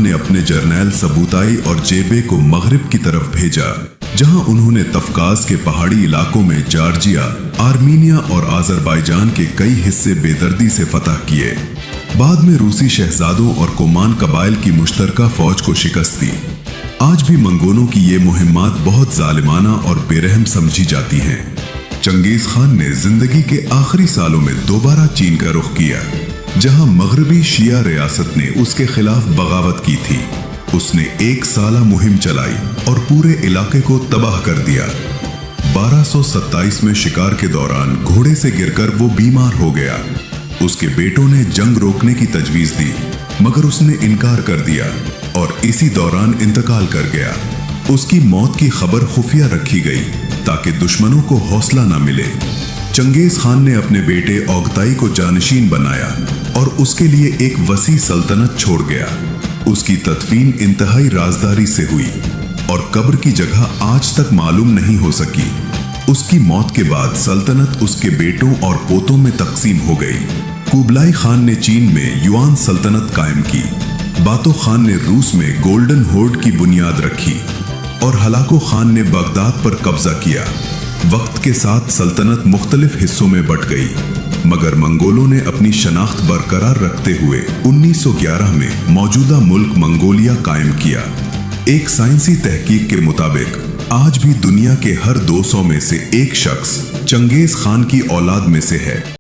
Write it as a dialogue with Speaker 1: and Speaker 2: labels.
Speaker 1: ने अपने जर्नैल सबूताई और जेबे को मगरिब की तरफ भेजा, जहां उन्होंने तफकाज के पहाड़ी इलाकों में जॉर्जिया, आर्मीनिया और आज़रबाईजान के कई हिस्से बेदर्दी से फतह किए। बाद में रूसी शहजादों और कोमान कबाइल की मुश्तरका फौज को शिकस्त दी। आज भी मंगोलों की ये मुहिम्मात बहुत जालिमाना और बेरहम समझी जाती हैं। चंगेज खान ने जिंदगी के आखिरी सालों में दोबारा चीन का रुख किया, जहां मगरबी शिया रियासत ने उसके खिलाफ बगावत की थी। उसने 1 साला मुहिम चलाई और पूरे इलाके को तबाह कर दिया। 1227 में शिकार के दौरान घोड़े से गिरकर वो बीमार हो गया। उसके बेटों ने जंग रोकने की तजवीज दी, मगर उसने इनकार कर दिया और इसी दौरान इंतकाल कर गया। उसकी मौत की खबर खुफिया रखी गई ताकि दुश्मनों को हौसला न मिले। चंगेज खान ने अपने बेटे ओगताई को जानशीन बनाया और उसके लिए एक वसी सल्तनत छोड़ गया। उसकी तदफीन इंतहाई राजदारी से हुई और कब्र की जगह आज तक मालूम नहीं हो सकी। उसकी मौत के बाद सल्तनत उसके बेटों और पोतों में तकसीम हो गई। कुबलाई खान ने चीन में युआन सल्तनत कायम की। बातो खान ने रूस में गोल्डन होर्ड की बुनियाद रखी और हलाको खान ने बगदाद पर कब्जा किया। वक्त के साथ सल्तनत मुख्तलिफ हिस्सों में बट गई, मगर मंगोलों ने अपनी शनाख्त बरकरार रखते हुए 1911 में मौजूदा मुल्क मंगोलिया कायम किया। एक साइंसी तहकीक के मुताबिक आज भी दुनिया के हर 200 में से एक शख्स चंगेज खान की औलाद में से है।